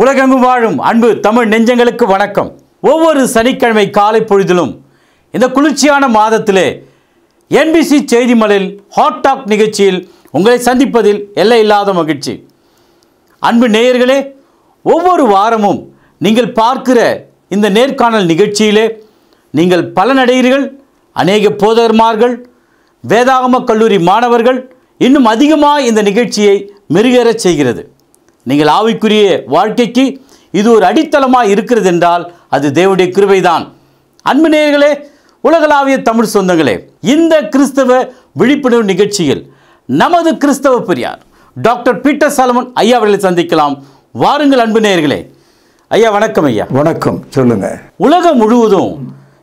உலகெங்கும் வாழும் அன்பு தமிழ் நெஞ்சங்களுக்கு வணக்கம். ஒவ்வொரு சனிக்கிழமை காலை பொழுதிலும் இந்த குளிர்ச்சியான மாதத்திலே NBC செய்தி மலையில் ஹாட் டாக் நிகழ்ச்சியில் உங்களை சந்திப்பதில் எல்லை இல்லாத மகிழ்ச்சி. அன்பு நேயர்களே, ஒவ்வொரு வாரமும் நீங்கள் பார்க்கிற இந்த நேர்காணல் நிகழ்ச்சியிலே நீங்கள் பலனடைகிறீர்கள். அநேக போதகர்மார்கள், வேதாகம கல்லூரி மாணவர்கள் இன்னும் அதிகமாக இந்த நிகழ்ச்சியை மெருகேறச் செய்கிறது. நீங்கள் ஆவிக்குரிய வாழ்க்கைக்கு இது ஒரு அடித்தளமாக இருக்கிறது என்றால் அது தேவனுடைய கிருபைதான். அன்பு நேயர்களே, உலகளாவிய தமிழ் சொந்தங்களே, இந்த கிறிஸ்தவ விழிப்புணர்வு நிகழ்ச்சியில் நமது கிறிஸ்தவ பெரியார் டாக்டர் பீட்டர் சாலமன் ஐயா அவர்களை சந்திக்கலாம். வாருங்கள் அன்பு நேயர்களே. ஐயா வணக்கம். ஐயா வணக்கம். சொல்லுங்க. உலகம் முழுவதும்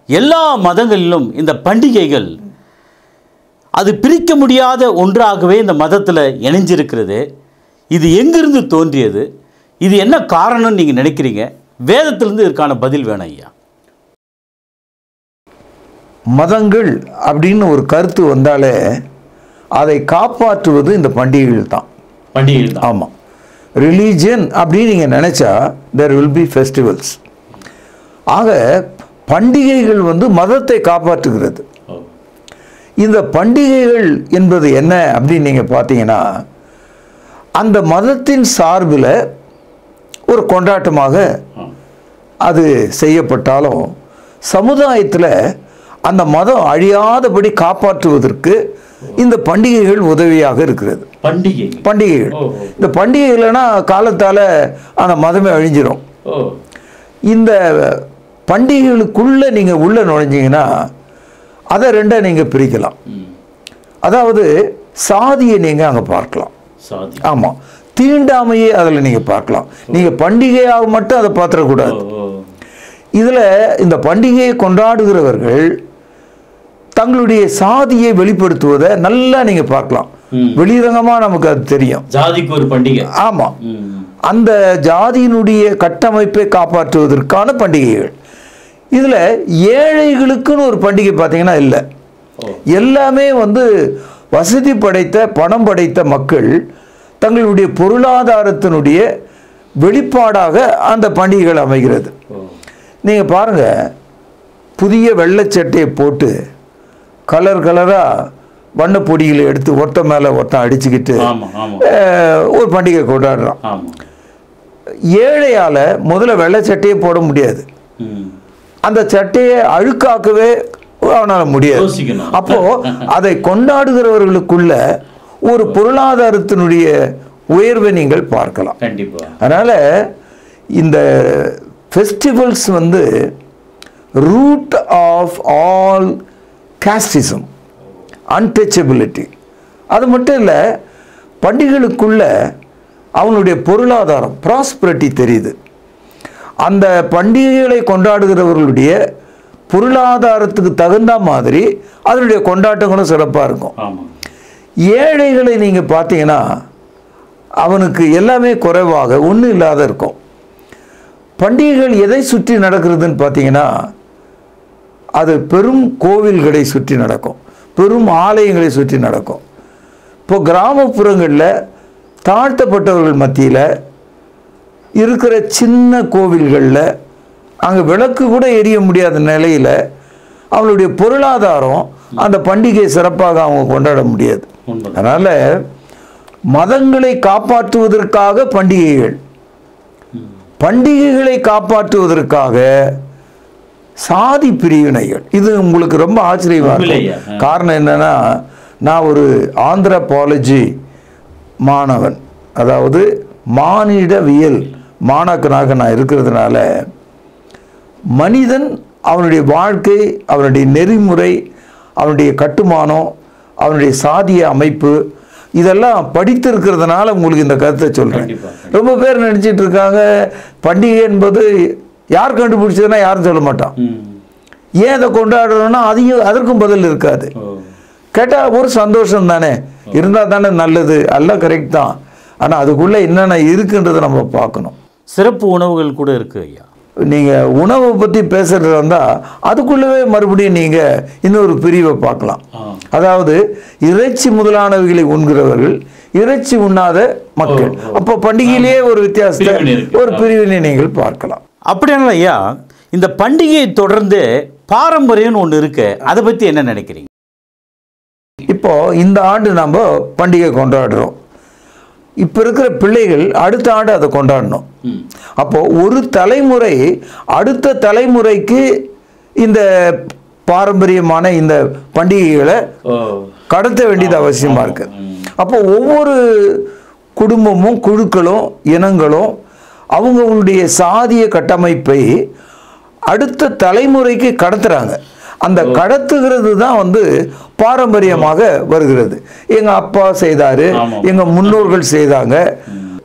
எல்லா மதங்களிலும் இந்த பண்டிகைகள் அது பிரிக்க முடியாத ஒன்றாகவே இந்த மதத்தில் இணைஞ்சிருக்கிறது. இது எங்கிருந்து தோன்றியது? இது என்ன காரணம்னு நீங்கள் நினைக்கிறீங்க? வேதத்திலிருந்து இதற்கான பதில் வேணும் ஐயா. மதங்கள் அப்படின்னு ஒரு கருத்து வந்தாலே அதை காப்பாற்றுவது இந்த பண்டிகைகள் தான். பண்டிகைகள் தான். ஆமாம். ரிலீஜியன் அப்படின்னு நீங்கள் நினச்சா தேர் வில் பி ஃபெஸ்டிவல்ஸ். ஆக பண்டிகைகள் மதத்தை காப்பாற்றுகிறது. இந்த பண்டிகைகள் என்பது என்ன அப்படின்னு நீங்கள் பார்த்தீங்கன்னா, அந்த மதத்தின் சார்பில் ஒரு கொண்டாட்டமாக அது செய்யப்பட்டாலும் சமுதாயத்தில் அந்த மதம் அழியாதபடி காப்பாற்றுவதற்கு இந்த பண்டிகைகள் உதவியாக இருக்கிறது. பண்டிகைகள் இந்த பண்டிகை இல்லைன்னா காலத்தால் அந்த மதமே அழிஞ்சிடும். இந்த பண்டிகைகளுக்குள்ளே நீங்கள் உள்ளே நுழைஞ்சிங்கன்னா அதை ரெண்டாக நீங்கள் பிரிக்கலாம். அதாவது சாதியை நீங்கள் அங்கே பார்க்கலாம். ஆமாம், தீண்டாமையே அதில் நீங்கள் பார்க்கலாம். நீங்கள் பண்டிகையாக மட்டும் அதை பார்த்துடக்கூடாது. இதில் இந்த பண்டிகையை கொண்டாடுகிறவர்கள் தங்களுடைய சாதியை வெளிப்படுத்துவதை நல்லா நீங்கள் பார்க்கலாம். வெளிரங்கமாக நமக்கு அது தெரியும். ஜாதிக்கு ஒரு பண்டிகை. ஆமாம், அந்த ஜாதியினுடைய கட்டமைப்பை காப்பாற்றுவதற்கான பண்டிகைகள். இதில் ஏழைகளுக்குன்னு ஒரு பண்டிகை பார்த்தீங்கன்னா இல்லை. எல்லாமே வசதி படைத்த பணம் படைத்த மக்கள் தங்களுடைய பொருளாதாரத்தினுடைய வெளிப்பாடாக அந்த பண்டிகைகள் அமைகிறது. நீங்கள் பாருங்கள், புதிய வெள்ளைச்சட்டையை போட்டு கலர் கலராக வண்ணப்பொடிகளை எடுத்து ஒருத்த மேலே ஒருத்தன் அடிச்சுக்கிட்டு ஒரு பண்டிகை கொண்டாடுறான். ஏழையால் முதல்ல வெள்ளைச்சட்டையை போட முடியாது. அந்த சட்டையை அழுக்காக்கவே அவனால் முடியாது. அப்போ அதை கொண்டாடுகிறவர்களுக்குள்ள ஒரு பொருளாதாரத்தினுடைய உயர்வை நீங்கள் பார்க்கலாம். அதனால இந்த festivals root of all casteism, untouchability. அது மட்டும் இல்லை, பண்டிகைகளுக்குள்ள அவனுடைய பொருளாதாரம் ப்ராஸ்பரிட்டி தெரியுது. அந்த பண்டிகைகளை கொண்டாடுகிறவர்களுடைய பொருளாதாரத்துக்கு தகுந்த மாதிரி அதனுடைய கொண்டாட்டங்களும் சிறப்பாக இருக்கும். ஏழைகளை நீங்கள் பார்த்தீங்கன்னா அவனுக்கு எல்லாமே குறைவாக ஒன்றும் இல்லாத இருக்கும். பண்டிகைகள் எதை சுற்றி நடக்கிறதுன்னு பார்த்தீங்கன்னா, அது பெரும் கோவில்களை சுற்றி நடக்கும், பெரும் ஆலயங்களை சுற்றி நடக்கும். இப்போ கிராமப்புறங்களில் தாழ்த்தப்பட்டவர்கள் மத்தியில் இருக்கிற சின்ன கோவில்களில் அங்கே விளக்கு கூட எரிய முடியாத நிலையில் அவங்களுடைய பொருளாதாரம் அந்த பண்டிகையை சிறப்பாக அவங்க கொண்டாட முடியாது. அதனால் மதங்களை காப்பாற்றுவதற்காக பண்டிகைகள், பண்டிகைகளை காப்பாற்றுவதற்காக சாதி பிரிவினைகள். இது உங்களுக்கு ரொம்ப ஆச்சரியமாக இருக்கும். காரணம் என்னன்னா, நான் ஒரு ஆந்த்ரோபாலஜி மாணவன், அதாவது மானிடவியல் மாணாக்கனாக நான் இருக்கிறதுனால மனிதன், அவனுடைய வாழ்க்கை, அவனுடைய நெறிமுறை, அவனுடைய கட்டுமானம், அவனுடைய சாதிய அமைப்பு, இதெல்லாம் படித்திருக்கிறதுனால உங்களுக்கு இந்த கருத்தை சொல்கிறேன். ரொம்ப பேர் நினச்சிட்டு இருக்காங்க பண்டிகை என்பது யார் கண்டுபிடிச்சதுன்னா யாரும் சொல்ல மாட்டான். ஏன் அதை கொண்டாடுறோன்னா அதற்கும் பதில் இருக்காது. கேட்டால் ஒரு சந்தோஷம் தானே, இருந்தால் தானே நல்லது, எல்லாம் கரெக்ட் தான். ஆனால் அதுக்குள்ளே என்னென்ன இருக்குன்றதை நம்ம பார்க்கணும். சிறப்பு உணவுகள் கூட இருக்கு ஐயா. நீங்கள் உணவை பற்றி பேசுகிறதா இருந்தால் அதுக்குள்ளவே மறுபடியும் நீங்கள் இன்னொரு பிரிவை பார்க்கலாம். அதாவது இறைச்சி முதலானவைகளை உண்கிறவர்கள், இறைச்சி உண்ணாத மக்கள். அப்போ பண்டிகையிலேயே ஒரு வித்தியாசத்தை, ஒரு பிரிவினை நீங்கள் பார்க்கலாம். அப்படியானால் ஐயா, இந்த பண்டிகையை தொடர்ந்து பாரம்பரியம்னு ஒன்று இருக்கு, அதை பற்றி என்ன நினைக்கிறீங்க? இப்போ இந்த ஆண்டு நம்ம பண்டிகை கொண்டாடுறோம். இப்போ இருக்கிற பிள்ளைகள் அடுத்த ஆண்டு அதை கொண்டாடணும். அப்போ ஒரு தலைமுறை அடுத்த தலைமுறைக்கு இந்த பாரம்பரியமான இந்த பண்டிகைகளை கடத்த வேண்டியது அவசியமா இருக்கு. அப்போ ஒவ்வொரு குடும்பமும் குழுக்களும் இனங்களும் அவங்களுடைய சாதிய கட்டமைப்பை அடுத்த தலைமுறைக்கு கடத்துறாங்க. அந்த கடத்துகிறது தான் பாரம்பரியமாக வருகிறது. எங்க அப்பா செய்தாரு, எங்க முன்னோர்கள் செய்தாங்க.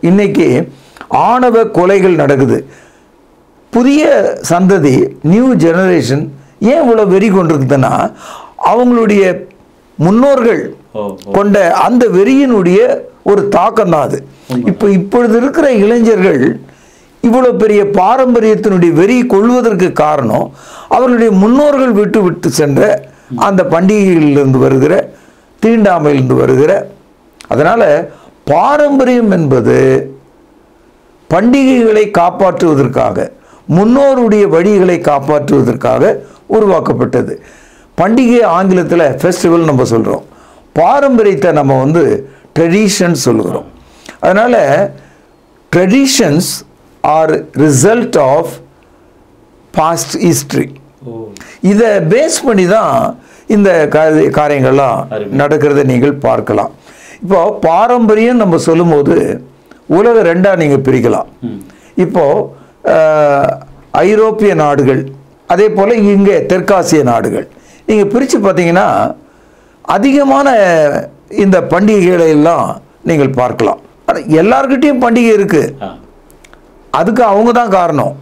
இன்னைக்கு ஆணவ கொலைகள் நடக்குது. புதிய சந்ததி, நியூ ஜெனரேஷன் ஏன் இவ்வளவு வெறி கொண்டிருக்குதுன்னா, அவங்களுடைய முன்னோர்கள் கொண்ட அந்த வெறியினுடைய ஒரு தாக்கம் தான் அது. இப்பொழுது இருக்கிற இளைஞர்கள் இவ்வளவு பெரிய பாரம்பரியத்தினுடைய வெறி கொள்வதற்கு காரணம் அவர்களுடைய முன்னோர்கள் விட்டு விட்டு சென்ற அந்த பண்டிகைகளிலிருந்து வருகிற தீண்டாமையிலிருந்து வருகிற. அதனால பாரம்பரியம் என்பது பண்டிகைகளை காப்பாற்றுவதற்காக, முன்னோருடைய வழிகளை காப்பாற்றுவதற்காக உருவாக்கப்பட்டது. பண்டிகை ஆங்கிலத்தில் ஃபெஸ்டிவல் நம்ம சொல்கிறோம், பாரம்பரியத்தை நம்ம ட்ரெடிஷன் சொல்லுகிறோம். அதனால traditions are result of past history. இதை பேஸ் பண்ணி தான் இந்த காரியங்கள்லாம் நடக்கிறத நீங்கள் பார்க்கலாம். இப்போ பாரம்பரியம் நம்ம சொல்லும்போது உலக ரெண்டா நீங்கள் பிரிக்கலாம். இப்போ ஐரோப்பிய நாடுகள், அதே போல் இங்கே தெற்காசிய நாடுகள் நீங்கள் பிரித்து பார்த்தீங்கன்னா அதிகமான இந்த பண்டிகைகளை எல்லாம் நீங்கள் பார்க்கலாம். ஆனால் எல்லார்கிட்டையும் பண்டிகை இருக்கு, அதுக்கு அவங்க தான் காரணம்.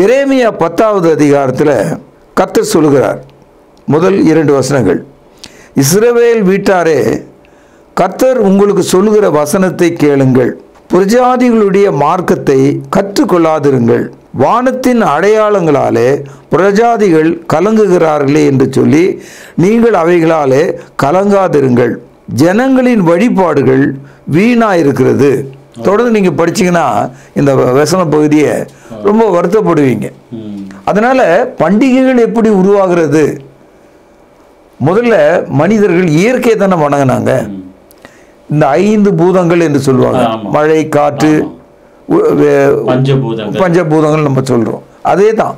எரேமியா 10வது அதிகாரத்தில் கர்த்தர் சொல்கிறார், முதல் 2 வசனங்கள், இஸ்ரவேல் வீட்டாரே, கர்த்தர் உங்களுக்கு சொல்லுகிற வசனத்தை கேளுங்கள், புரஜாதிகளுடைய மார்க்கத்தை கற்றுக்கொள்ளாதிருங்கள், வானத்தின் அடையாளங்களாலே புரஜாதிகள் கலங்குகிறார்களே என்று சொல்லி நீங்கள் அவைகளாலே கலங்காதிருங்கள், ஜனங்களின் வழிபாடுகள் வீணாயிருக்கிறது. தொடர்ந்து நீங்க படிச்சீங்கன்னா இந்த வசன பகுதியை ரொம்ப வருத்தப்படுவீங்க. அதனால பண்டிகைகள் எப்படி உருவாகிறது? முதல்ல மனிதர்கள் இயற்கையை தானே வணங்கினாங்க. இந்த 5 பூதங்கள் என்று சொல்லுவாங்க, மழை, காற்று, பஞ்சபூதங்கள் நம்ம சொல்றோம். அதே தான்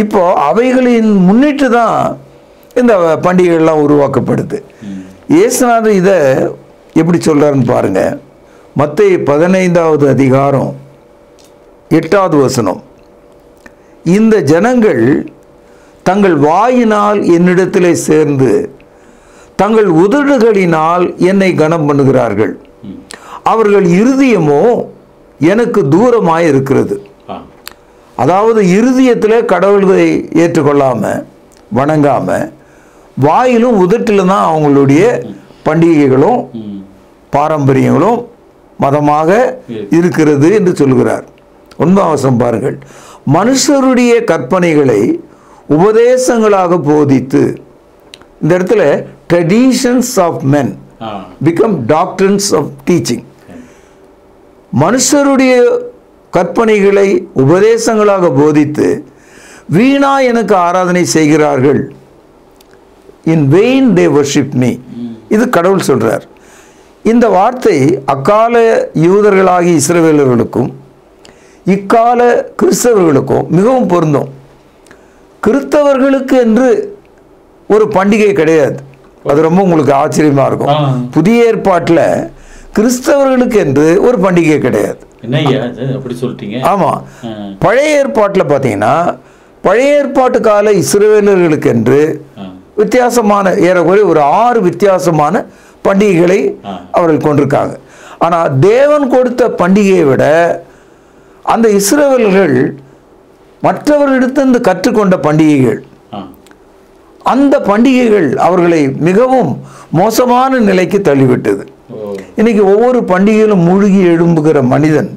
இப்போ அவைகளின் முன்னிட்டு தான் இந்த பண்டிகைகள்லாம் உருவாக்கப்படுது. இயேசுநாதர் இதை எப்படி சொல்றாருன்னு பாருங்க. மத்தேயு 15வது அதிகாரம் 8வது வசனம், இந்த ஜனங்கள் தங்கள் வாயினால் என்னிடத்திலே சேர்ந்து தங்கள் உதடுகளினால் என்னை கனம் பண்ணுகிறார்கள், அவர்கள் இருதயமோ எனக்கு தூரமாய் இருக்கிறது. அதாவது இருதயத்தில் கடவுளை ஏற்றுக்கொள்ளாம வணங்காம வாயிலும் உதட்டிலும் தான் அவங்களுடைய பண்டிகைகளும் பாரம்பரியங்களும் மதமாக இருக்கிறது என்று சொல்கிறார். 9ஆம் வசனம் பாருங்கள், மனுஷருடைய கற்பனைகளை உபதேசங்களாக போதித்து, இந்த இடத்துல traditions of men become doctrines of teaching. மனுஷருடைய கற்பனைகளை உபதேசங்களாக போதித்து வீணா எனக்கு ஆராதனை செய்கிறார்கள், in vain they worship me. இது கடவுள் சொல்றார். இந்த வார்த்தை அக்கால யூதர்களாகி இஸ்ரவேலர்களுக்கும் இக்கால கிறிஸ்தவர்களுக்கும் மிகவும் பொருந்தும். கிறிஸ்தவர்களுக்கு என்று ஒரு பண்டிகை கிடையாது. அது ரொம்ப உங்களுக்கு ஆச்சரியமா இருக்கும். புதிய ஏற்பாட்டில் கிறிஸ்தவர்களுக்கு என்று ஒரு பண்டிகை கிடையாது. ஆமா, பழைய ஏற்பாட்டில் பார்த்தீங்கன்னா பழைய ஏற்பாட்டு கால இஸ்ரவேலர்களுக்கு என்று வித்தியாசமான ஏறக்குறைய ஒரு 6 வித்தியாசமான பண்டிகைகளை அவர்கள் கொண்டிருக்காங்க. ஆனால் தேவன் கொடுத்த பண்டிகையை விட அந்த இஸ்ரவேலர்கள் மற்றவர்களிடத்திலிருந்து கற்றுக்கொண்ட பண்டிகைகள், அந்த பண்டிகைகள் அவர்களை மிகவும் மோசமான நிலைக்கு தள்ளிவிட்டது. இன்னைக்கு ஒவ்வொரு பண்டிகையிலும் மூழ்கி எழும்புகிற மனிதன்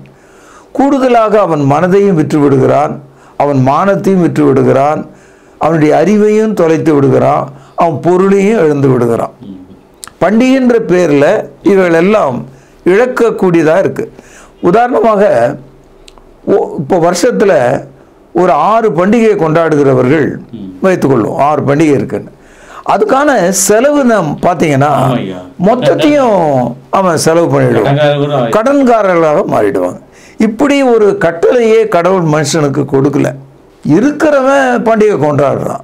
கூடுதலாக அவன் மனதையும் விற்று விடுகிறான், அவன் மானத்தையும் விற்று விடுகிறான், அவனுடைய அறிவையும் தொலைத்து விடுகிறான், அவன் பொருளையும் இழந்து விடுகிறான். பண்டிகைன்ற பேரில் இவைகள் எல்லாம் இழக்கக்கூடியதாக இருக்குது. உதாரணமாக இப்போ வருஷத்தில் ஒரு 6 பண்டிகையை கொண்டாடுகிறவர்கள் வைத்துக்கொள்ளும். 6 பண்டிகை இருக்குன்னு. அதுக்கான செலவு பார்த்தீங்கன்னா மொத்தத்தையும் அவன் செலவு பண்ணிடுவான், கடன்காரர்களாக மாறிடுவாங்க. இப்படி ஒரு கட்டளையே கடவுள் மனுஷனுக்கு கொடுக்கல. இருக்கிறவன் பண்டிகை கொண்டாடுறான்,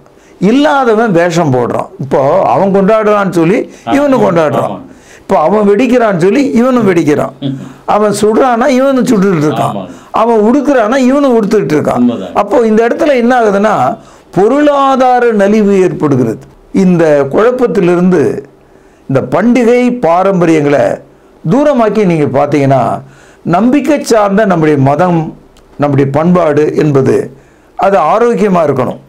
இல்லாதவன் வேஷம் போடுறான். இப்போ அவன் கொண்டாடுறான்னு சொல்லி இவனு கொண்டாடுறான், இப்போ அவன் வெடிக்கிறான்னு சொல்லி இவனும் வெடிக்கிறான், அவன் சுடுறான்னா இவனும் சுட்டுட்டு இருக்கான், அவன் உடுக்கிறான்னா இவனும் உடுத்துக்கிட்டு இருக்கான். அப்போ இந்த இடத்துல என்ன ஆகுதுன்னா பொருளாதார நலிவு ஏற்படுகிறது. இந்த குழப்பத்திலிருந்து இந்த பண்டிகை பாரம்பரியங்களை தூரமாக்கி நீங்கள் பார்த்தீங்கன்னா நம்பிக்கை சார்ந்த நம்முடைய மதம், நம்முடைய பண்பாடு என்பது அது ஆரோக்கியமாக இருக்கணும்,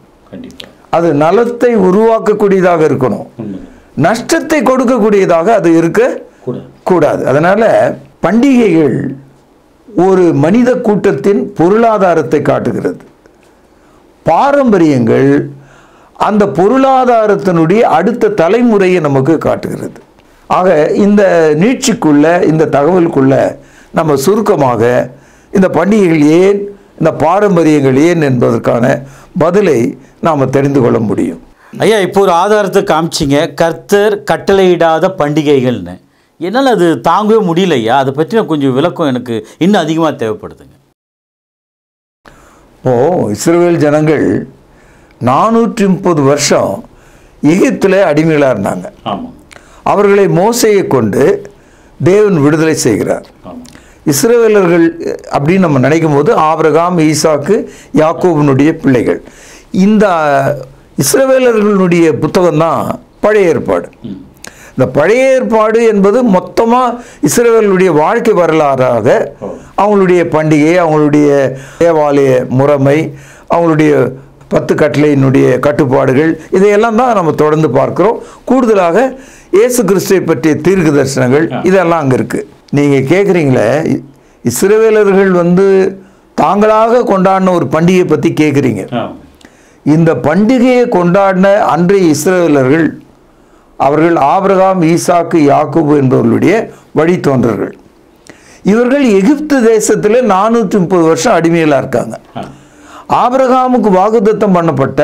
அது நலத்தை உருவாக்கக்கூடியதாக இருக்கணும், நஷ்டத்தை கொடுக்கக்கூடியதாக அது இருக்க கூடாது. அதனால பண்டிகைகள் ஒரு மனித கூட்டத்தின் பொருளாதாரத்தை காட்டுகிறது. பாரம்பரியங்கள் அந்த பொருளாதாரத்தினுடைய அடுத்த தலைமுறையை நமக்கு காட்டுகிறது. ஆக இந்த நீட்சிக்குள்ள, இந்த தகவலுக்குள்ள நம்ம சுருக்கமாக இந்த பண்டிகைகள் ஏன், இந்த பாரம்பரியங்கள் ஏன் என்பதற்கான பதிலை நாம் தெரிந்து கொள்ள முடியும். ஐயா, இப்போ ஒரு ஆதாரத்தை காமிச்சிங்க, கர்த்தர் கட்டளையிடாத பண்டிகைகள்னு. என்னால் அது தாங்கவே முடியலையா? அதை பற்றின கொஞ்சம் விளக்கம் எனக்கு இன்னும் அதிகமாக தேவைப்படுதுங்க. இஸ்ரவேல் ஜனங்கள் 430 வருஷம் எகிப்தில் அடிமைகளாக இருந்தாங்க. அவர்களை மோசையை கொண்டு தேவன் விடுதலை செய்கிறார். இஸ்ரவேலர்கள் அப்படின்னு நம்ம நினைக்கும் போது ஆபிரகாம், ஈசாக்கு, யாக்கோபினுடைய பிள்ளைகள். இந்த இஸ்ரவேலர்களுடைய புத்தகம் தான் பழைய ஏற்பாடு. இந்த பழைய ஏற்பாடு என்பது மொத்தமாக இஸ்ரவேலுடைய வாழ்க்கை வரலாறாக அவங்களுடைய பண்டிகை, அவங்களுடைய தேவாலய முறைமை, அவங்களுடைய 10 கட்டளையினுடைய கட்டுப்பாடுகள், இதையெல்லாம் தான் நம்ம தொடர்ந்து பார்க்கிறோம். கூடுதலாக இயேசு கிறிஸ்துவை பற்றிய தீர்க்க தரிசனங்கள் இதெல்லாம் அங்கே இருக்குது. நீங்கள் கேட்குறீங்களே, இஸ்ரவேலர்கள் தாங்களாக கொண்டாடின ஒரு பண்டிகையை பற்றி கேட்குறீங்க. இந்த பண்டிகையை கொண்டாடின அன்றைய இஸ்ரவேலர்கள் அவர்கள் ஆபிரகாம், ஈசாக்கு, யாக்கோபு என்பவர்களுடைய வழித்தோன்றர்கள். இவர்கள் எகிப்து தேசத்தில் 430 வருஷம் அடிமையிலாக இருக்காங்க. ஆபிரகாமுக்கு வாக்குத்தத்தம் பண்ணப்பட்ட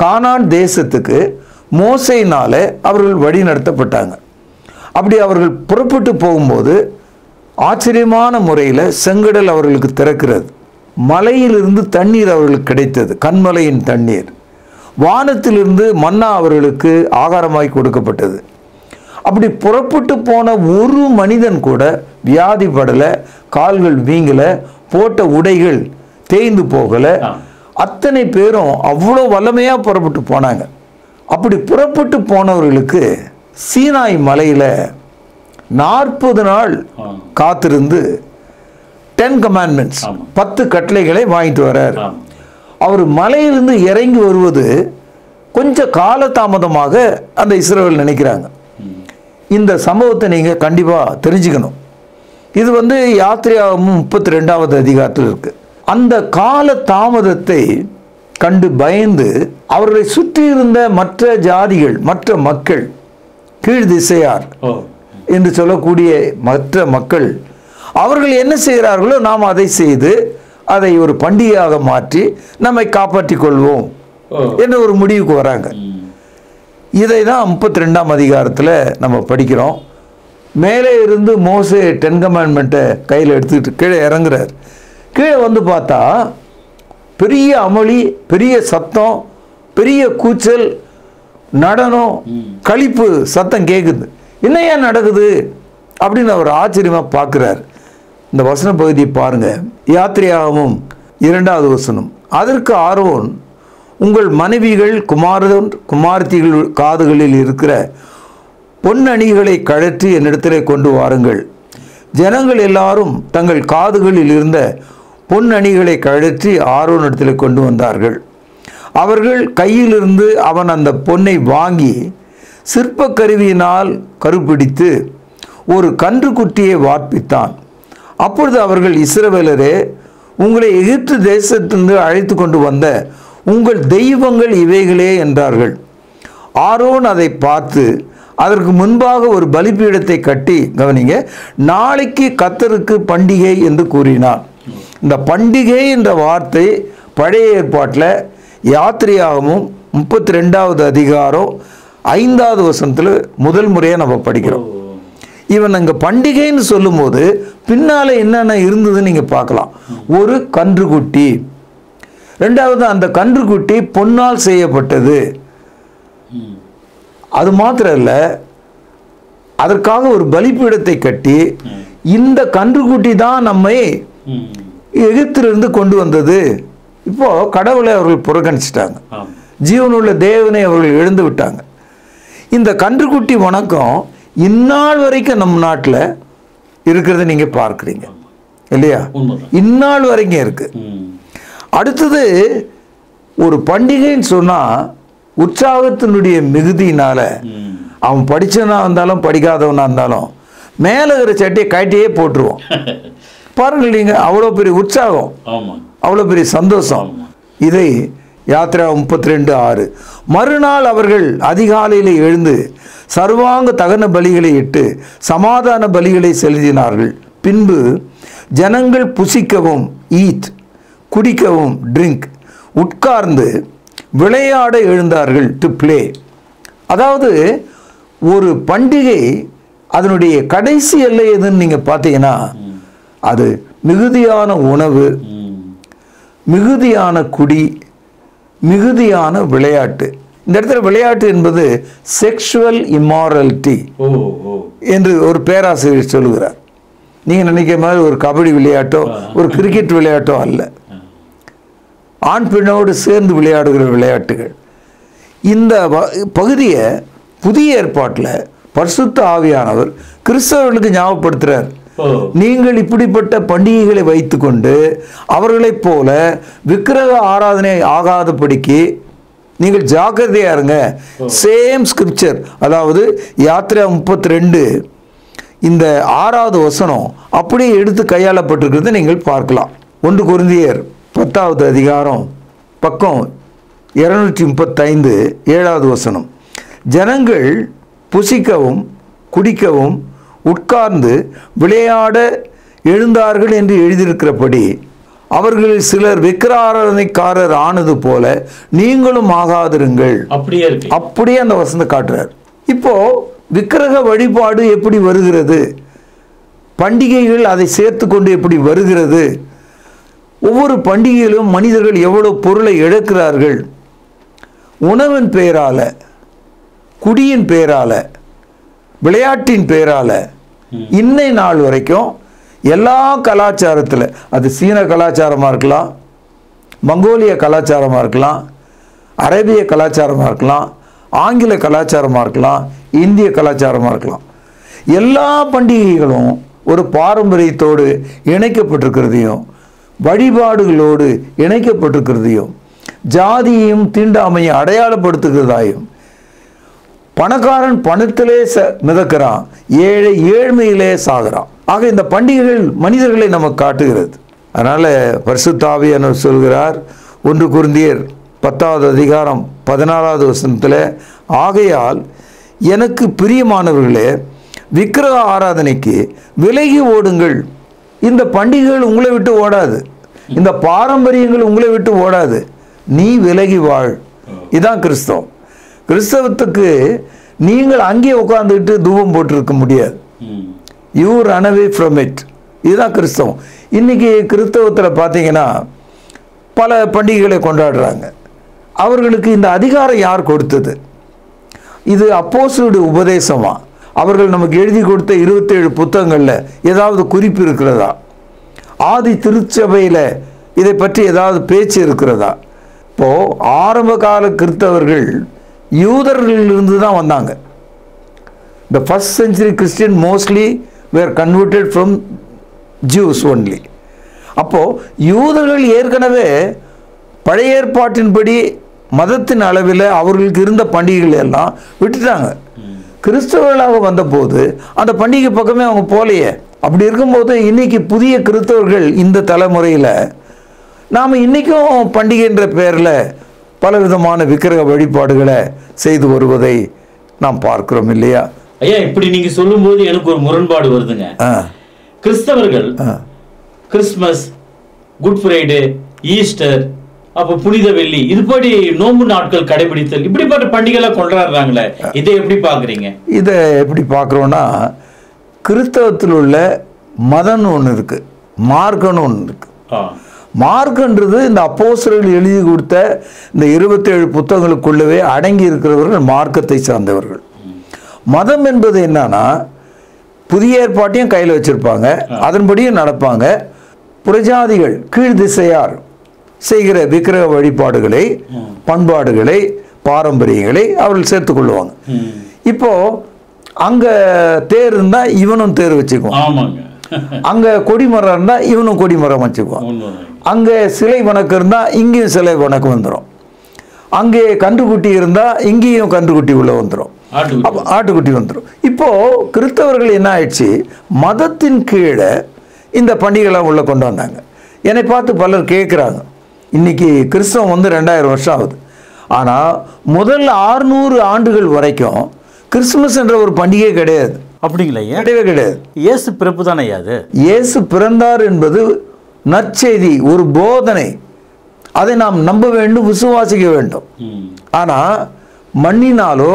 கானான் தேசத்துக்கு மோசையினால அவர்கள் வழி நடத்தப்பட்டாங்க. அப்படி அவர்கள் புறப்பட்டு போகும்போது ஆச்சரியமான முறையில் செங்கடல் அவர்களுக்கு திறக்கிறது, மலையிலிருந்து தண்ணீர் அவர்களுக்கு கிடைத்தது, கண்மலையின் தண்ணீர், வானத்திலிருந்து மன்னா அவர்களுக்கு ஆகாரமாய் கொடுக்கப்பட்டது. அப்படி புறப்பட்டு போன ஒரு மனிதன் கூட வியாதிப்படலை, கால்கள் வீங்கலை, போட்ட உடைகள் தேய்ந்து போகலை. அத்தனை பேரும் அவ்வளோ வல்லமையாக புறப்பட்டு போனாங்க. அப்படி புறப்பட்டு போனவர்களுக்கு சீனாய் மலையில் 40 நாள் காத்திருந்து 10 கமாண்ட்மெண்ட்ஸ் 10 கட்டளைகளை வாங்கிட்டு வர்றார். அவர் மலையிலிருந்து இறங்கி வருவது கொஞ்சம் காலதாமதமாக அந்த இஸ்ரவேல் நினைக்கிறாங்க. இந்த சம்பவத்தை நீங்கள் கண்டிப்பாக தெரிஞ்சுக்கணும். இது யாத்திரையாகமம் 32வது அதிகாரத்தில் இருக்குது. அந்த கால தாமதத்தை கண்டு பயந்து அவர்களை சுற்றி இருந்த மற்ற ஜாதிகள், மற்ற மக்கள், கீழ் திசையார் என்று சொல்லக்கூடிய மற்ற மக்கள் அவர்கள் என்ன செய்கிறார்களோ நாம் அதை செய்து அதை ஒரு பண்டிகையாக மாற்றி நம்மை காப்பாற்றிக் கொள்வோம் என்ற ஒரு முடிவுக்கு வராங்க. இதை தான் 32ஆம் அதிகாரத்தில் நம்ம படிக்கிறோம். மேலே இருந்து மோசே 10 கமாண்ட்மெண்ட்டை கையில் எடுத்துக்கிட்டு கீழே இறங்குறார். கீழே பார்த்தா பெரிய அமளி, பெரிய சத்தம், பெரிய கூச்சல், நடனம், களிப்பு சத்தம் கேட்குது. என்னையா நடக்குது அப்படின்னு அவர் ஆச்சரியமாக பார்க்குறார். இந்த வசன பகுதியை பாருங்கள். யாத்திரையாகமும் 2வது வசனம். அதற்கு ஆரோன், உங்கள் மனைவிகள், குமாரத்திகள் காதுகளில் இருக்கிற பொன்னணிகளை கழற்றி என்னிடத்திலே கொண்டு வாருங்கள். ஜனங்கள் எல்லாரும் தங்கள் காதுகளில் இருந்த பொன்னணிகளை கழற்றி ஆரோனிடத்தில் கொண்டு வந்தார்கள். அவர்கள் கையிலிருந்து அவன் அந்த பொன்னை வாங்கி சிற்ப கருவியினால் கருப்பிடித்து ஒரு கன்றுக்குட்டியை வார்ப்பித்தான். அப்பொழுது அவர்கள், இஸ்ரவேலரே, உங்களை எகிப்து தேசத்திலிருந்து அழைத்து கொண்டு வந்த உங்கள் தெய்வங்கள் இவைகளே என்றார்கள். ஆரோன் அதை பார்த்து அதற்கு முன்பாக ஒரு பலிபீடத்தை கட்டி, கவனிங்க, நாளைக்கு கர்த்தருக்கு பண்டிகை என்று கூறினார். இந்த பண்டிகை என்ற வார்த்தை பழைய ஏற்பாட்டில் யாத்திரையாகவும் 32வது அதிகாரம் 5வது வசனத்தில் முதல் முறையாக நம்ம படிக்கிறோம். இவன் அங்கே பண்டிகைன்னு சொல்லும்போது பின்னால் என்னென்ன இருந்ததுன்னு நீங்கள் பார்க்கலாம். ஒரு கன்றுக்குட்டி, ரெண்டாவது அந்த கன்றுக்குட்டி பொன்னால் செய்யப்பட்டது. அது மாத்திரம் இல்லை, அதற்காக ஒரு பலிபீடத்தை கட்டி, இந்த கன்றுக்குட்டி தான் நம்மை எகிப்திலிருந்து கொண்டு வந்தது. இப்போ கடவுளை அவர்கள் புறக்கணிச்சிட்டாங்க, ஜீவனுள்ள தேவனை அவர்கள் எழுந்து விட்டாங்க. இந்த கன்றுக்குட்டி வணக்கம் இந்நாள் வரைக்கும் நம் நாட்டில் இருக்கிறத நீங்க பார்க்குறீங்க இல்லையா? இந்நாள் வரைக்கும் இருக்கு. அடுத்தது ஒரு பண்டிகைன்னு சொன்னா உற்சாகத்தினுடைய மிகுதியினால அவன் படிச்சவனா இருந்தாலும் படிக்காதவனா இருந்தாலும் மேலே இருக்கிற சட்டியை கட்டியே போட்டுருவோம். பாருங்க இல்லைங்க, அவ்வளோ பெரிய உற்சாகம், அவ்வளோ பெரிய சந்தோஷம். இதை யாத்திரா 32:6 மறுநாள் அவர்கள் அதிகாலையில் எழுந்து சர்வாங்க தகன பலிகளை இட்டு சமாதான பலிகளை செலுத்தினார்கள். பின்பு ஜனங்கள் புசிக்கவும், ஈட், குடிக்கவும், ட்ரிங்க், உட்கார்ந்து விளையாட எழுந்தார்கள், டு பிளே. அதாவது ஒரு பண்டிகை அதனுடைய கடைசி எல்லை எதுன்னு நீங்கள் பார்த்தீங்கன்னா அது மிகுதியான உணவு, மிகுதியான குடி, மிகுதியான விளையாட்டு. இந்த இடத்துல விளையாட்டு என்பது செக்ஷுவல் இம்மாரலிட்டி என்று ஒரு பேராசிரியர் சொல்லுகிறார். நீங்கள் நினைக்கிற மாதிரி ஒரு கபடி விளையாட்டோ ஒரு கிரிக்கெட் விளையாட்டோ அல்ல, ஆண் பெண்ணோடு சேர்ந்து விளையாடுகிற விளையாட்டுகள். இந்த பகுதியை புதிய ஏற்பாட்டில் பரிசுத்த ஆவியானவர் கிறிஸ்தவர்களுக்கு ஞாபகப்படுத்துகிறார். நீங்கள் இப்படிப்பட்ட பண்டிகைகளை வைத்துக்கொண்டு அவர்களைப் போல விக்கிரக ஆராதனை ஆகாதபடிக்கு நீங்கள் ஜாக்கிரதையா இருங்க. சேம் ஸ்கிரிப்சர், அதாவது யாத்திரை 32 இந்த 6வது வசனம் அப்படியே எடுத்து கையாளப்பட்டிருக்கிறது நீங்கள் பார்க்கலாம். 1 கொரிந்தியர் 10வது அதிகாரம் பக்கம் 235 7வது வசனம். ஜனங்கள் புசிக்கவும் குடிக்கவும் உட்கார்ந்து விளையாட எழுந்தார்கள் என்று எழுதியிருக்கிறபடி அவர்களில் சிலர் விக்கிரகாராதனைக்காரர் ஆனது போல நீங்களும் ஆகாதிருங்கள். அப்படியே அந்த வசனத்தை காட்டுறார். இப்போ விக்கிரக வழிபாடு எப்படி வருகிறது, பண்டிகைகள் அதை சேர்த்து கொண்டு எப்படி வருகிறது, ஒவ்வொரு பண்டிகையிலும் மனிதர்கள் எவ்வளவு பொருளை இழக்கிறார்கள். உணவின் பெயரால, குடியின் பெயரால, விளையாட்டின் பெயரால இன்னை நாள் வரைக்கும் எல்லா கலாச்சாரத்தில், அது சீன கலாச்சாரமாக இருக்கலாம், மங்கோலிய கலாச்சாரமாக இருக்கலாம், அரேபிய கலாச்சாரமாக இருக்கலாம், ஆங்கில கலாச்சாரமாக இருக்கலாம், இந்திய கலாச்சாரமாக இருக்கலாம், எல்லா பண்டிகைகளும் ஒரு பாரம்பரியத்தோடு இணைக்கப்பட்டிருக்கிறதையும் வழிபாடுகளோடு இணைக்கப்பட்டிருக்கிறதையும் ஜாதியையும் தீண்டாமையும் அடையாளப்படுத்துகிறதாயும், பணக்காரன் பணத்திலே மிதக்கிறான், ஏழை ஏழ்மையிலே சாகிறான். ஆக இந்த பண்டிகைகள் மனிதர்களை நமக்கு காட்டுகிறது. அதனால பரிசுத்த ஆவியானவர் சொல்கிறார் 1 கொரிந்தியர் 10வது அதிகாரம் 16வது வசனத்தில், ஆகையால் எனக்கு பிரியமானவர்களே விக்கிரக ஆராதனைக்கு விலகி ஓடுங்கள். இந்த பண்டிகைகள் உங்களை விட்டு ஓடாது, இந்த பாரம்பரியங்கள் உங்களை விட்டு ஓடாது, நீ விலகி வாழ். இதுதான் கிறிஸ்தவம். கிறிஸ்தவத்துக்கு நீங்கள் அங்கே உட்கார்ந்துட்டு தூபம் போட்டிருக்க முடியாது. You run away from it. இதுதான் கிறிஸ்தவம். இன்னைக்கு கிறிஸ்தவத்தில் பார்த்தீங்கன்னா பல பண்டிகைகளை கொண்டாடுறாங்க. அவர்களுக்கு இந்த அதிகாரம் யார் கொடுத்தது? இது அப்போஸ்தலருடைய உபதேசமா? அவர்கள் நமக்கு எழுதி கொடுத்த 27 புத்தகங்களில் ஏதாவது குறிப்பு இருக்கிறதா? ஆதி திருச்சபையில் இதை பற்றி ஏதாவது பேச்சு இருக்கிறதா? இப்போ ஆரம்ப கால கிறிஸ்தவர்கள் யூதர்களிலிருந்து தான் வந்தாங்க. The first century Christian mostly were converted from Jews only. அப்போ யூதர்கள் ஏற்கனவே பழைய ஏற்பாட்டின்படி மதத்தின் அளவில் அவர்களுக்கு இருந்த பண்டிகைகள் எல்லாம் விட்டுட்டாங்க. கிறிஸ்தவர்களாக வந்தபோது அந்த பண்டிகை பக்கமே அவங்க போலையே. அப்படி இருக்கும்போது இன்னைக்கு புதிய கிறிஸ்தவர்கள் இந்த தலைமுறையில் நாம் இன்றைக்கும் பண்டிகைன்ற பேரில் பலவிதமான விக்கிரக வழிபாடுகளை செய்து வருவதை நாம் பார்க்கிறோம் இல்லையா? ஐயா, இப்படி நீங்க சொல்லும்போது எனக்கு ஒரு முரண்பாடு வருதுங்க. கிறிஸ்தவர்கள் கிறிஸ்துமஸ், குட் ஃப்ரைடே, ஈஸ்டர், அப்ப புனித வெள்ளி, இதுபடி நோன்பு நாட்கள் கடைபிடித்தல், இப்படிப்பட்ட பண்டிகைலாம் கொண்டாடுறாங்களே, இதை எப்படி பாக்குறீங்க? இதை எப்படி பார்க்குறோன்னா, கிறிஸ்தவத்தில் உள்ள மதம்னு ஒன்று இருக்கு, மார்க்கம்னு ஒன்று இருக்கு. மார்க்கன்றது இந்த அப்போஸ்தலர்கள் எழுதி கொடுத்த இந்த 27 புத்தகங்களுக்குள்ளவே அடங்கி இருக்கிறவர்கள் மார்க்கத்தை சார்ந்தவர்கள். மதம் என்பது என்னன்னா, புதிய ஏற்பாட்டையும் கையில் வச்சிருப்பாங்க, அதன்படியும் நடப்பாங்க. புறஜாதிகள், கீழ் திசையார் செய்கிற விக்கிரக வழிபாடுகளை, பண்பாடுகளை, பாரம்பரியங்களை அவர்கள் சேர்த்துக்கொள்வாங்க. இப்போ அங்க தேர் இருந்தா இவனும் தேர் வச்சுக்குவான், அங்க கொடிமரம் இருந்தா இவனும் கொடிமரம் வச்சுக்குவான், அங்க சிலை வணக்கம் இருந்தா இங்கேயும் சிலை வணக்கம் வந்துடும், அங்கே கன்றுக்குட்டி இருந்தா இங்கேயும் கன்றுக்குட்டி உள்ள வந்துடும், ஆட்டுக்குட்டி வந்துடும். இப்போ கிறிஸ்தவர்கள் என்ன ஆயிடுச்சு, மதத்தின் கீழே இந்த பண்டிகைலாம் உள்ள கொண்டு வந்தாங்க. என்னை பார்த்து பலர் கேட்குறாங்க, இன்னைக்கு கிறிஸ்தவம் வந்து 2000 வருஷம் ஆகுது, ஆனால் முதல் 600 ஆண்டுகள் வரைக்கும் கிறிஸ்துமஸ் என்ற ஒரு பண்டிகை கிடையாது. அப்படிங்களா? கிடையவே கிடையாது. இயேசு பிறப்பு தானே அது. இயேசு பிறந்தார் என்பது நற்செய்தி, ஒரு போதனை, அதை நாம் நம்ப வேண்டும், விசுவாசிக்க வேண்டும். ஆனால் மண்ணினாலோ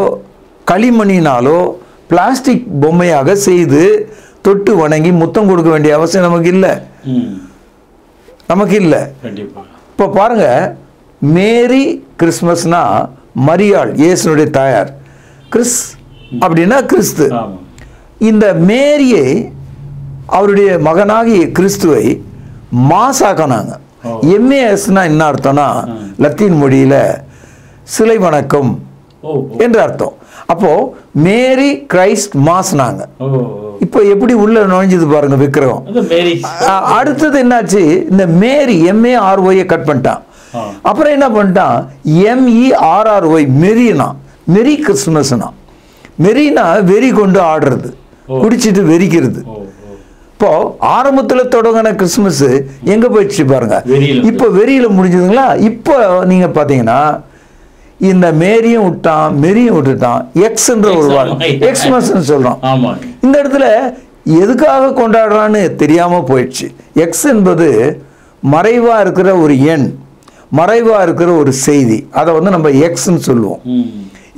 களிமண்ணினாலோ பிளாஸ்டிக் பொம்மையாக செய்து தொட்டு வணங்கி முத்தம் கொடுக்க வேண்டிய அவசியம் நமக்கு இல்லை, நமக்கு இல்லை. இப்போ பாருங்க, மேரி கிறிஸ்மஸ்னா மரியாள் இயேசுனுடைய தாயார், கிறிஸ் அப்படின்னா கிறிஸ்து. இந்த மேரியை, அவருடைய மகனாகிய கிறிஸ்துவை மாசாக்கினாங்க. எம்ஏஎஸ்னா என்ன அர்த்தம்னா, லத்தீன் மொழியில சிலை வணக்கம் என்று அர்த்தம். அப்போ மேரி கிரைஸ்ட் மாஸ்னாங்க. இப்போ எப்படி உள்ள நுழைஞ்சது பாருங்க விக்கிரகம். அடுத்தது என்னாச்சு, இந்த மேரி MARY கட் பண்ணிட்டான். அப்புறம் என்ன பண்ணிட்டான், MERRY மெரினா, மெரி கிறிஸ்துமஸ்னா. மெரினா வெறி கொண்டு ஆடுறது, குடிச்சிட்டு வெறிக்கிறது. இப்போ ஆரம்பத்தில் தொடங்கின கிறிஸ்துமஸ் எங்க போயிடுச்சு பாருங்க, இப்போ வெறியில முடிஞ்சதுங்களா. இப்போ நீங்க பாத்தீங்கன்னா இந்த மேரியும் விட்டான், மெரியும் விட்டுட்டான், எக்ஸ்ன்ற ஒரு வார்த்தை எக்ஸ்மஸ் சொல்றோம். இந்த இடத்துல எதுக்காக கொண்டாடுறான்னு தெரியாம போயிடுச்சு. எக்ஸ் என்பது மறைவா இருக்கிற ஒரு எண், மறைவா இருக்கிற ஒரு செய்தி, அதை வந்து நம்ம எக்ஸ்ன்னு சொல்லுவோம்.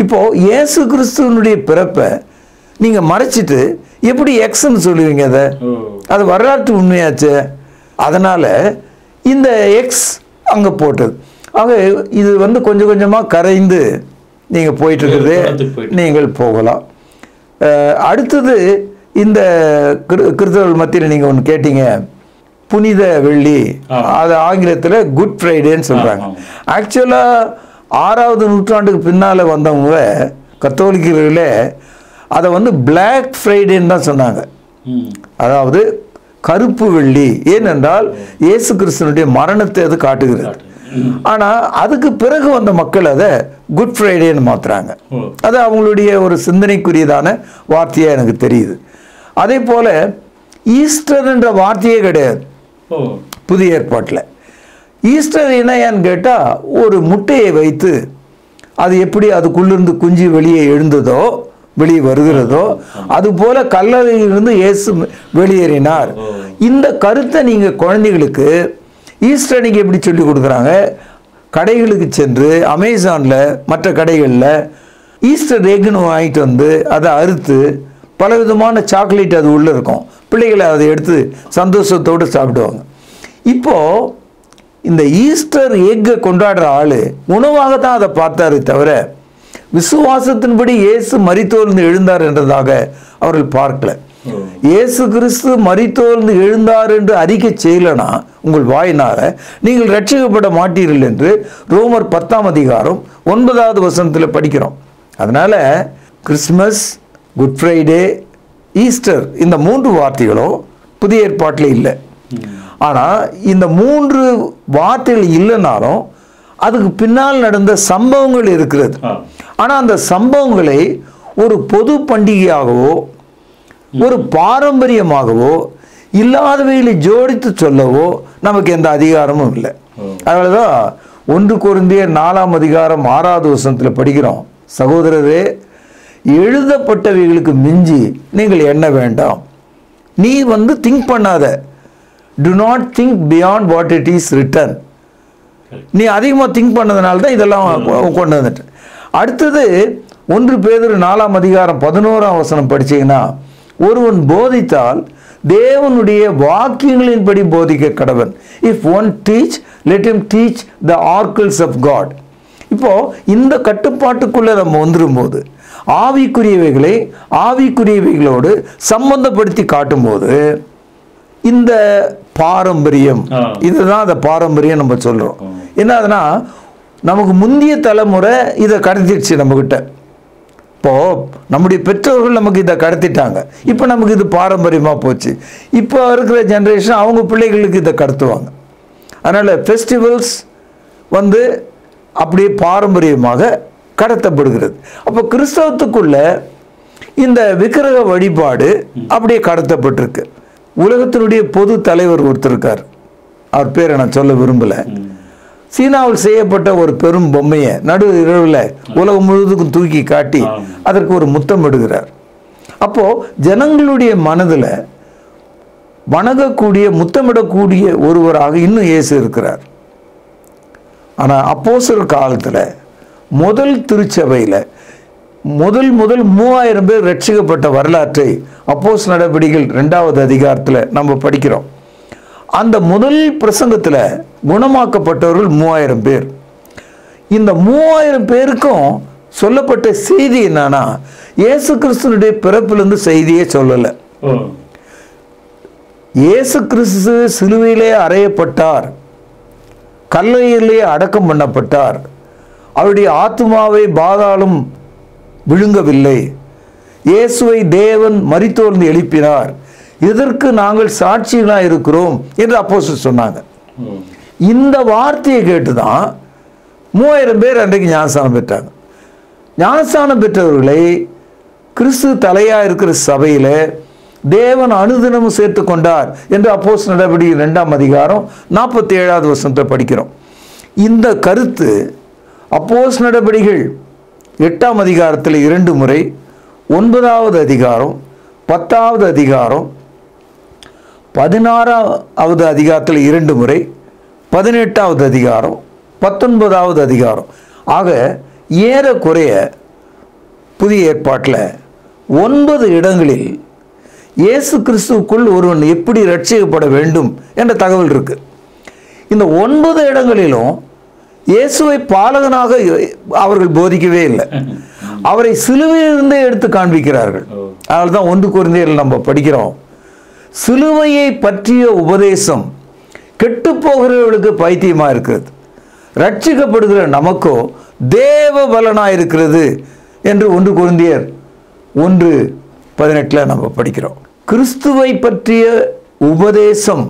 இப்போ இயேசு கிறிஸ்துவனுடைய பிறப்பை நீங்க மறைச்சிட்டு எப்படி எக்ஸ்ன்னு சொல்லுவீங்க? அது வரலாற்று உண்மையாச்சு. அதனால இந்த எக்ஸ் அங்க போட்டது. ஆக இது வந்து கொஞ்சம் கொஞ்சமா கரைந்து நீங்க போயிட்டு இருக்குது, நீங்கள் போகலாம். அடுத்தது இந்த கிறிஸ்தவர்கள் மத்தியில் நீங்க ஒன்று கேட்டீங்க, புனித வெள்ளி, அது ஆங்கிலத்தில் குட் ஃப்ரைடேன்னு சொல்றாங்க. ஆக்சுவலா 6வது நூற்றாண்டுக்கு பின்னால வந்தவங்க கத்தோலிக்கர்களே அதை வந்து பிளாக் ஃப்ரைடேன்னு தான் சொன்னாங்க, அதாவது கருப்பு வெள்ளி. ஏனென்றால் இயேசு கிறிஸ்துவனுடைய மரணத்தை அது காட்டுகிறது. ஆனா அதுக்கு பிறகு வந்த மக்கள் அதை குட் ஃப்ரைடேன்னு மாத்துறாங்க. அது அவங்களுடைய ஒரு சிந்தனைக்குரியதான வார்த்தையா எனக்கு தெரியுது. அதே போல ஈஸ்டர் என்ற வார்த்தையே கிடையாது புதிய ஏற்பாட்டில். ஈஸ்டர் என்னன்னு கேட்டா, ஒரு முட்டையை வைத்து அது எப்படி அதுக்குள்ளிருந்து குஞ்சு வெளியே எழுந்ததோ, வெளியே வருகிறதோ, அது போல கல்லறையிலிருந்து இயேசு வெளியேறினார். இந்த கருத்தை நீங்க குழந்தைகளுக்கு ஈஸ்டர் அன்னைக்கு எப்படி சொல்லி கொடுக்குறாங்க, கடைகளுக்கு சென்று அமேசானில் மற்ற கடைகளில் ஈஸ்டர் எக்குன்னு வாங்கிட்டு வந்து அதை அறுத்து பலவிதமான சாக்லேட் அது உள்ளே இருக்கும், பிள்ளைகளை அதை எடுத்து சந்தோஷத்தோடு சாப்பிடுவாங்க. இப்போது இந்த ஈஸ்டர் எக்கை கொண்டாடுற ஆள் உணவாக தான் அதை பார்த்தாரு தவிர விசுவாசத்தின்படி இயேசு மரித்தோர்ந்து எழுந்தார் என்றதாக அவர்கள் பார்க்கல. இயேசு கிறிஸ்து மரித்தோர்ந்து எழுந்தார் என்று அறிக்கை செய்யலனா உங்கள் வாயினால நீங்கள் ரட்சிக்கப்பட மாட்டீர்கள் என்று ரோமர் 10ஆம் அதிகாரம் 9வது வசனத்தில் படிக்கிறோம். அதனால கிறிஸ்துமஸ், குட் ஃப்ரைடே, ஈஸ்டர் இந்த 3 வார்த்தைகளும் புதிய ஏற்பாட்டில் இல்லை. ஆனால் இந்த 3 வார்த்தைகள் இல்லைனாலும் அதுக்கு பின்னால் நடந்த சம்பவங்கள் இருக்கிறது. ஆனால் அந்த சம்பவங்களை ஒரு பொது பண்டிகையாகவோ ஒரு பாரம்பரியமாகவோ இல்லாதவைகளை ஜோடித்து சொல்லவோ நமக்கு எந்த அதிகாரமும் இல்லை. அதனாலதான் 1 கொரிந்தியர் 4ஆம் அதிகாரம் 6வது வசனத்தில் படிக்கிறோம், சகோதரரே, எழுதப்பட்டவைகளுக்கு மிஞ்சி நீங்கள் எண்ண வேண்டாம். நீ திங்க் பண்ணாத. To not think beyond what it is written. நீ அதிகமாக திங்க் பண்ணதுனால தான் இதெல்லாம் கொண்டு வந்துட்டு. அடுத்தது 1 பேதுரு 4ஆம் அதிகாரம் 11ஆம் வசனம் படிச்சீங்கன்னா, ஒருவன் போதித்தால் தேவனுடைய வாக்கியங்களின்படி போதிக்க கடவன். If one teach let him teach the oracles of God. இப்போ இந்த கட்டுப்பாட்டுக்குள்ள நம்ம வந்துரும்போது ஆவிக்குரியவைகளை ஆவிக்குரியவைகளோடு சம்பந்தப்படுத்தி காட்டும்போது இந்த பாரம்பரியம், இதுதான் அந்த பாரம்பரியம் நம்ம சொல்றோம். என்னதுன்னா, நமக்கு முந்தைய தலைமுறை இதை கடத்திடுச்சு நம்மகிட்ட. இப்போ நம்முடைய பெற்றோர்கள் நமக்கு இதை கடத்திட்டாங்க. இப்போ நமக்கு இது பாரம்பரியமாக போச்சு. இப்போ இருக்கிற ஜென்ரேஷன் அவங்க பிள்ளைகளுக்கு இதை கடத்துவாங்க. அதனால் ஃபெஸ்டிவல்ஸ் அப்படியே பாரம்பரியமாக கடத்தப்படுகிறது. அப்போ கிறிஸ்தவத்துக்குள்ள இந்த விக்கிரக வழிபாடு அப்படியே கடத்தப்பட்டிருக்கு. உலகத்தினுடைய பொது தலைவர் ஒருத்தர் இருக்கார், அவர் பேரை நான் சொல்ல விரும்பலை. சீனாவில் செய்யப்பட்ட ஒரு பெரும் பொம்மையை நடு இரவில் உலகம் முழுவதுக்கும் தூக்கி காட்டி அதற்கு ஒரு முத்தம் இடுகிறார். அப்போ ஜனங்களுடைய மனதில் வணங்கக்கூடிய முத்தமிடக்கூடிய ஒருவராக இன்னும் இயேசு இருக்கிறார். ஆனால் அப்போஸ்தலர் காலத்தில் முதல் திருச்சபையில் முதல் 3000 பேர் ரட்சிக்கப்பட்ட வரலாற்றை அப்போஸ்தலர் நடவடிக்கைகள் 2ஆவது அதிகாரத்தில் நம்ம படிக்கிறோம். அந்த முதல் பிரசங்கத்தில் குணமாக்கப்பட்டவர்கள் 3000 பேர். இந்த 3000 பேருக்கும் சொல்லப்பட்ட செய்தி என்னன்னா, இயேசு கிறிஸ்துனுடைய பிறப்பிலிருந்து செய்தியே சொல்லலை. இயேசு கிறிஸ்து சிலுவையிலே அறையப்பட்டார், கல்லறையிலே அடக்கம் பண்ணப்பட்டார், அவருடைய ஆத்துமாவை பாதாளம் விழுங்கவில்லை, இயேசுவை தேவன் மரித்தோர்ந்து எழுப்பினார், இதற்கு நாங்கள் சாட்சிகளாக இருக்கிறோம் என்று அப்போஸ்தலர் சொன்னாங்க. இந்த வார்த்தையை கேட்டுதான் 3000 பேர் அன்றைக்கு ஞானஸ்தானம் பெற்றாங்க. ஞானஸ்தானம் பெற்றவர்களை கிறிஸ்து தலையா இருக்கிற சபையில தேவன் அனுதினமும் சேர்த்து கொண்டார் என்று அப்போஸ்தலர் நடவடிக்கைகள் 2ஆம் அதிகாரம் 47வது வசனத்தை படிக்கிறோம். இந்த கருத்து அப்போஸ்தலர் நடவடிக்கைகள் 8ஆம் அதிகாரத்தில் 2 முறை, 9வது அதிகாரம், 10வது அதிகாரம், 16வது அதிகாரத்தில் 2 முறை, 18வது அதிகாரம், 19வது அதிகாரம் ஆக ஏறக்குறைய புதிய ஏற்பாட்டில் 9 இடங்களில் இயேசு கிறிஸ்துவுக்குள் ஒருவன் எப்படி ரட்சிக்கப்பட வேண்டும் என்ற தகவல் இருக்கு. இந்த 9 இடங்களிலும் இயேசுவை பாலகனாக அவர்கள் போதிக்கவே இல்லை. அவரை சிலுவையிலிருந்தே எடுத்து காண்பிக்கிறார்கள். அதனால தான் 1 கொரிந்தியரில் நம்ம படிக்கிறோம், சிலுவையை பற்றிய உபதேசம் கெட்டு போகிறவர்களுக்கு பைத்தியமாக இருக்கிறது, ரட்சிக்கப்படுகிற நமக்கோ தேவ பலனாக இருக்கிறது என்று 1 கொரிந்தியர் 1:18 நம்ம படிக்கிறோம். கிறிஸ்துவை பற்றிய உபதேசம்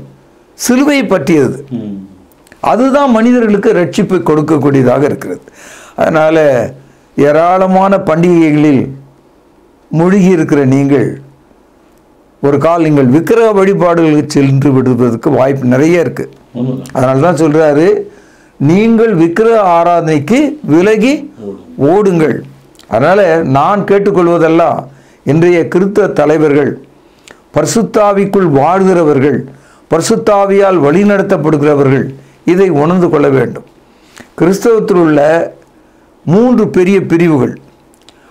சிலுவை பற்றியது, அதுதான் மனிதர்களுக்கு ரட்சிப்பை கொடுக்கக்கூடியதாக இருக்கிறது. அதனால் ஏராளமான பண்டிகைகளில் மூழ்கி இருக்கிற நீங்கள் ஒரு கால் நீங்கள் விக்கிரக வழிபாடுகளுக்கு சென்று விடுவதற்கு வாய்ப்பு நிறைய இருக்கு. அதனால தான் சொல்றாரு, நீங்கள் விக்கிரக ஆராதனைக்கு விலகி ஓடுங்கள். அதனால நான் கேட்டுக்கொள்வதெல்லாம், இன்றைய கிறிஸ்தவ தலைவர்கள், பரிசுத்தாவிக்குள் வாழ்கிறவர்கள், பரிசுத்தாவியால் வழிநடத்தப்படுகிறவர்கள் இதை உணர்ந்து கொள்ள வேண்டும். கிறிஸ்தவத்தில் உள்ள 3 பெரிய பிரிவுகள்,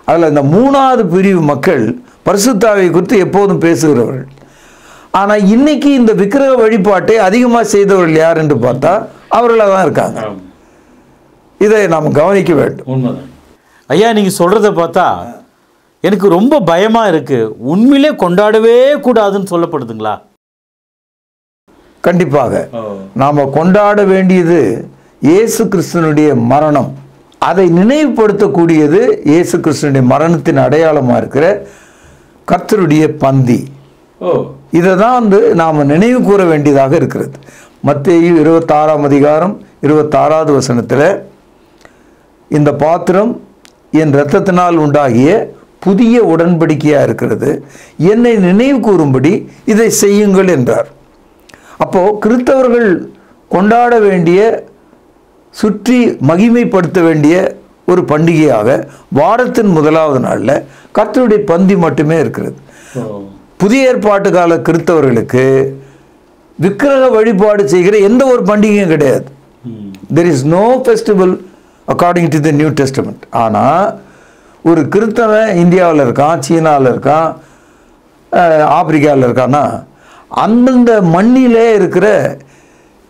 அதில் இந்த 3வது பிரிவு மக்கள் பரிசுத்தாவியை குறித்து எப்போதும் பேசுகிறவர்கள். ஆனால் இன்னைக்கு இந்த விக்கிரக வழிபாட்டை அதிகமாக செய்தவர்கள் யார் என்று பார்த்தா அவர்களாக தான் இருக்காங்க. இதை நாம் கவனிக்க வேண்டும். ஐயா, நீங்கள் சொல்கிறத பார்த்தா எனக்கு ரொம்ப பயமாக இருக்குது. உண்மையிலே கொண்டாடவே கூடாதுன்னு சொல்லப்படுதுங்களா? கண்டிப்பாக நாம் கொண்டாட வேண்டியது இயேசு கிறிஸ்துனுடைய மரணம். அதை நினைவுபடுத்தக்கூடியது இயேசு கிறிஸ்துனுடைய மரணத்தின் அடையாளமாக இருக்கிற கர்த்தருடைய பந்தி. இதை தான் நாம் நினைவு கூற வேண்டியதாக இருக்கிறது. மத்தேயு 26ஆம் அதிகாரம் 26வது வசனத்தில், இந்த பாத்திரம் என் இரத்தத்தினால் உண்டாகிய புதிய உடன்படிக்கையாக இருக்கிறது, என்னை நினைவு கூறும்படி இதை செய்யுங்கள் என்றார். அப்போது கிறிஸ்தவர்கள் கொண்டாட வேண்டிய, சுற்றி மகிமைப்படுத்த வேண்டிய ஒரு பண்டிகையாக வாரத்தின் முதலாவது நாளில் கர்த்தருடைய பந்தி மட்டுமே இருக்கிறது. புதிய ஏற்பாட்டு கால கிறிஸ்தவர்களுக்கு விக்கிரக வழிபாடு செய்கிற எந்த ஒரு பண்டிகையும் கிடையாது. there is no festival according to the New Testament. ஆனால் ஒரு கிறிஸ்தவன் இந்தியாவில் இருக்கான், சீனாவில் இருக்கான், ஆப்பிரிக்காவில் இருக்கான்னா அந்தந்த மண்ணிலே இருக்கிற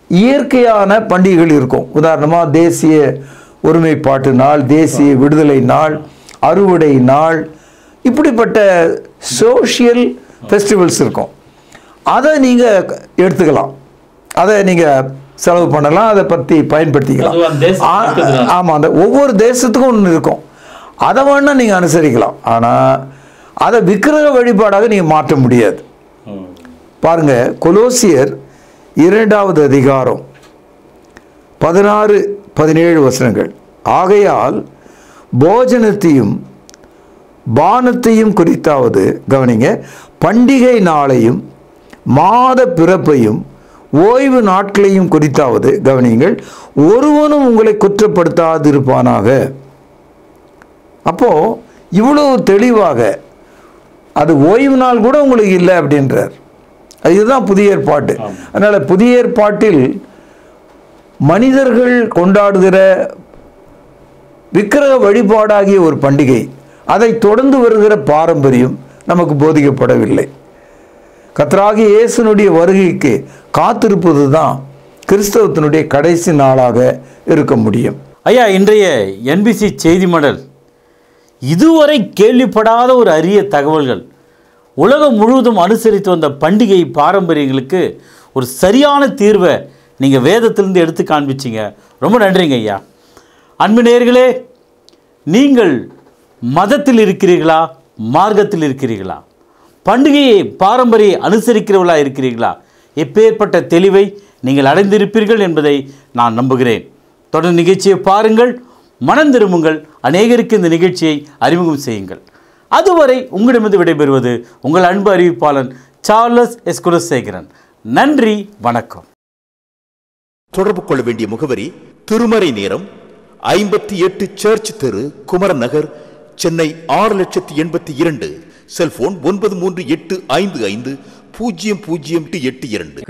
இயற்கையான பண்டிகைகள் இருக்கும். உதாரணமாக தேசிய ஒருமைப்பாட்டு நாள், தேசிய விடுதலை நாள், அறுவடை நாள், இப்படிப்பட்ட சோஷியல் ஃபெஸ்டிவல்ஸ் இருக்கும். அதை நீங்கள் எடுத்துக்கலாம், அதை நீங்கள் செலவு பண்ணலாம், அதை பற்றி பயன்படுத்திக்கலாம். ஆமாம், அந்த ஒவ்வொரு தேசத்துக்கும் ஒன்று இருக்கும், அதை வேணால் நீங்கள் அனுசரிக்கலாம். ஆனால் அதை விக்கிரக வழிபாடாக நீங்கள் மாற்ற முடியாது. பாருங்கள், கொலோசியர் 2வது அதிகாரம் 16-17 வசனங்கள். ஆகையால் போஜனத்தையும் பானத்தையும் குறித்தாவது கவனிங்க, பண்டிகை நாளையும் மாத பிறப்பையும் ஓய்வு நாட்களையும் குறித்தாவது கவனிங்கள், ஒருவனும் உங்களை குற்றப்படுத்தாதிருப்பானாக. அப்போ இவ்வளவு தெளிவாக அது ஓய்வு நாள் கூட உங்களுக்கு இல்லை அப்படின்றார். இதுதான் புதிய ஏற்பாட்டு. அதனால புதிய ஏற்பாட்டில் மனிதர்கள் கொண்டாடுகிற விக்கிரக வழிபாடாகிய ஒரு பண்டிகை, அதை தொடர்ந்து வருகிற பாரம்பரியம் நமக்கு போதிக்கப்படவில்லை. கர்த்தராகிய இயேசுனுடைய வருகைக்கு காத்திருப்பது தான் கிறிஸ்தவத்தினுடைய கடைசி நாளாக இருக்க முடியும். ஐயா, இன்றைய என்பிசி செய்தி மடல் இதுவரை கேள்விப்படாத ஒரு அரிய தகவல்கள், உலகம் முழுவதும் அனுசரித்து வந்த பண்டிகை பாரம்பரியங்களுக்கு ஒரு சரியான தீர்வை நீங்கள் வேதத்திலிருந்து எடுத்து காண்பிச்சிங்க. ரொம்ப நன்றிங்க ஐயா. அன்பு நேயர்களே, நீங்கள் மதத்தில் இருக்கிறீர்களா, மார்க்கத்தில் இருக்கிறீர்களா, பண்டிகையை பாரம்பரிய அனுசரிக்கிறவர்களாக இருக்கிறீர்களா, எப்பேற்பட்ட தெளிவை நீங்கள் அடைந்திருப்பீர்கள் என்பதை நான் நம்புகிறேன். தொடர்ந்து நிகழ்ச்சியை பாருங்கள், மனம் திரும்புங்கள், அநேகருக்கு இந்த நிகழ்ச்சியை அறிமுகம் செய்யுங்கள். அதுவரை உங்களிடமிருந்து விடைபெறுவது உங்கள் அன்பு அறிவிப்பாளன் சார்லஸ் எஸ் குலசேகரன். நன்றி, வணக்கம். தொடர்பு கொள்ள வேண்டிய முகவரி: திருமறை நேரம், 58 சர்ச் தெரு, குமரன் நகர், சென்னை 6,82,000. செல்போன் 9385500882.